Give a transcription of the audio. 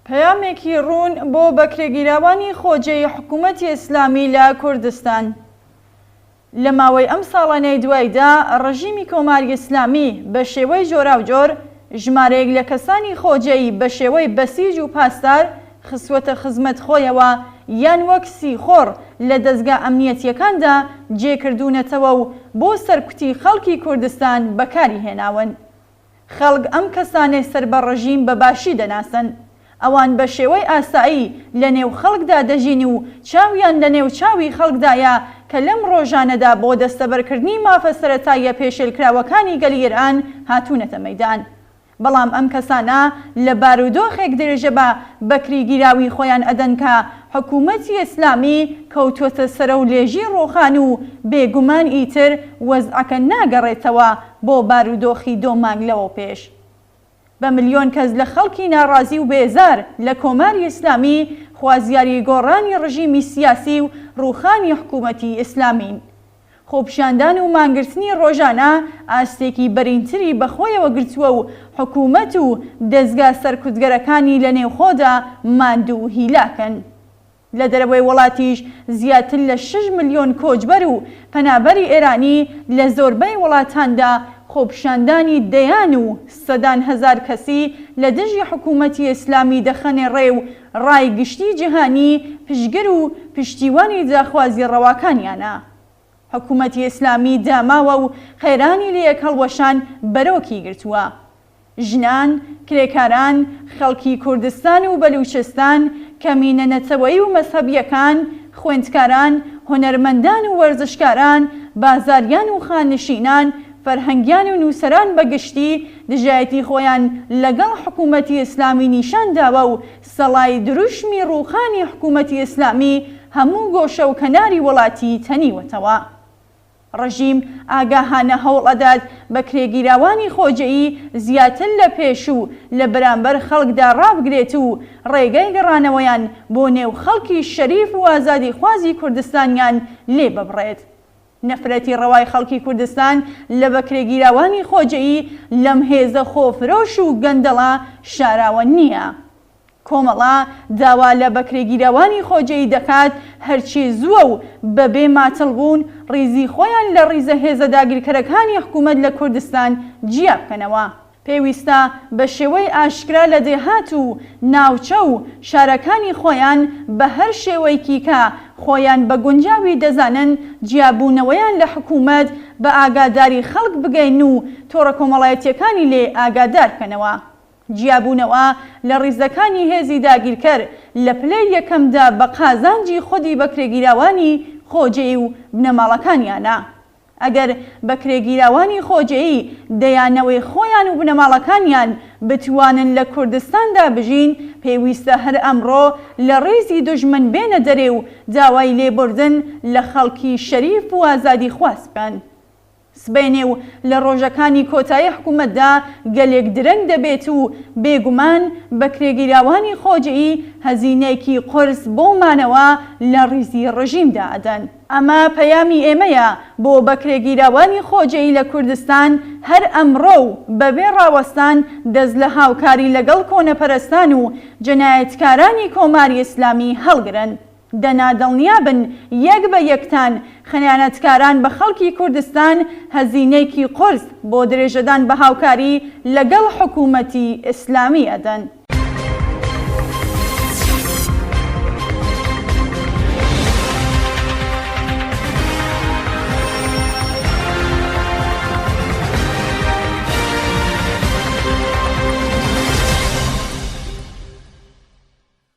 پەیامێکی ڕوون بۆ بەکرێگیراوانی خۆجەی حکوومەتی ئیسلامی لە کوردستان. لە ماوەی ئەم ساڵانەی دوایدا ڕژیمی کۆماری ئیسلامی بە شێوەی جۆراوجۆر ژمارەیەک لە کەسانی خۆجەی بە شێوەی بەسیج و پاسدار خسوەتە خزمەت خۆیەوە یان وەک سیخۆڕ لە دەستگا ئەمنیەتیەکاندا جێکردوونەتەوە و بۆ سەرکوتی خەڵکی کوردستان بەکاری هێناون. خەڵک ئەم کەسانەی سەر بە ڕژیم بەباشی دەناسن. ئەوان بە شێوەی ئاسایی لە نێو خەڵکدا دەژین و چاویان لە نێو چاوی خەڵکدایە کە لەم ڕۆژانەدا بۆ دەستەبەرکردنی مافە سەرەتاییە پێشێلکراوەکانی گەلیێران هاتوونەتە مەیدان. بەڵام ئەم کەسانە لە بارودۆخێک درێژە بە بەکریگیراوی خۆیان ئەدەن کە حکوومەتی ئیسلامی کەوتووەتە سەرە و لێژی ڕۆخان و بێگومان ئیتر وەزعەکە ناگەڕێتەوە بۆ بارودۆخی دۆ مانگ لەوە پێش. بە ملیۆن کەس لە خەڵکی ناڕازی و بێزار لە کۆماری ئیسلامی خوازیاری گۆڕانی ڕژیمی سیاسی و ڕووخانی حکوومەتی ئیسلامین. خۆپیشاندان و مانگرتنی ڕۆژانە ئاستێکی بەرینتری بەخۆیەوە گرتووە و حکوومەت و دەستگا سەرکوتگەرەکانی لە نێوخۆدا ماندوو و هیلاکن. لە دەرەوەی وڵاتیش زیاتر لە 6 ملیۆن کۆچبەر و پەنابەری ئێرانی لە زۆربەی وڵاتاندا خۆپیشاندانی دەیان و سەدان هەزار کەسی لە دژی حکوومەتی ئیسلامی دەخەنێ ڕێ و ڕای گشتی جیهانی پشتگر و پشتیوانی داخوازی ڕەواکانیانە. حکوومەتی ئیسلامی داماوە و خێرانی لە یەک هەڵوەشان بەرۆکی گرتووە. ژنان، کرێکاران، خەڵکی کوردستان و بەلوچستان، کەمینە نەتەوەیی و مەزهەبیەکان، خوێندکاران، هونەرمەندان و وەرزشکاران، بازاریان و خانشینان، فەرهەنگیان و نووسەران بەگشتی دژایەتی خۆیان لەگەڵ حکوومەتی ئیسلامی نیشان داوە و سەڵای دروشمی ڕووخانی حکوومەتی ئیسلامی هەموو گۆشە و کەناری وڵاتی تەنیوەتەوە. ڕژیم ئاگاهانە هەوڵ ئەدات بە کرێگیراوانی خۆجەیی زیاتر لە پێش و لە بەرامبەر خەڵکدا ڕابگرێت و ڕێگەی گەڕانەوەیان بۆ نێو خەڵکی شەریف و ئازادی خوازی کوردستانیان لێ ببڕێت. نەفرەتی ڕەوای خەڵکی کوردستان لە بەکرێگیراوانی خۆجەیی لەم هێزە خۆفرۆش و گەندەڵا شاراوە نییە. کۆمەڵا داوا لە بەکرێگیراوانی خۆجەیی دەکات هەرچی زووە و بەبێ ماتڵبوون ڕیزی خۆیان لە ڕیزە هێزە داگیرکەرەکانی حکوومەت لە کوردستان جیا بکەنەوە. پێویستە بە شێوەی ئاشکرا لە دێهات و ناوچە و شارەکانی خۆیان بە هەر شێوەیەکی کە خۆیان بە گونجاوی دەزانن جیابوونەوەیان لە حکوومەت بە ئاگاداری خەڵک بگەین و تۆڕە کۆمەڵایەتیەکانی لێ ئاگادار بکەنەوە. جیابوونەوە لە ڕیزەکانی هێزی داگیرکەر لە پلەی یەکەمدا بە قازانجی خودی بەکرێگیراوانی خۆجەیی و بنەماڵەکانیانە. ئەگەر بەکرێگیراوانی خۆجەیی دەیانەوەی خۆیان و بنەماڵەکانیان بتوانن لە کوردستاندا بژین، پێویستە هەر ئەمڕۆ لە ڕێزی دوژمن بێنە دەرێ و داوای لێبوردن لە خەڵکی شەریف و ئازادی خواست بکەن. سبەینێ و لە ڕۆژەکانی کۆتایی حکوومەتدا گەلێک درەنگ دەبێت و بێگومان بەکرێگیراوانی خۆجەیی هەزینەیەکی قرس بۆمانەوە لە ڕیزی ڕژیمدا ئەدەن. ئەمە پەیامی ئێمەیە بۆ بەکرێگیراوانی خۆجەیی لە کوردستان هەر ئەمڕۆ و بەبێ ڕاوەستان دەست لە هاوکاری لەگەڵ کۆنەپەرستان و جەنایەتکارانی کۆماری ئیسلامی هەڵگرن. دەنادڵنیابن یەک بە یەکتان خەیانەتکاران بە خەڵکی کوردستان هەزینەیەکی قرس بۆ درێژەدان بە هاوکاری لەگەڵ حکوومەتی ئیسلامی ئەدەن.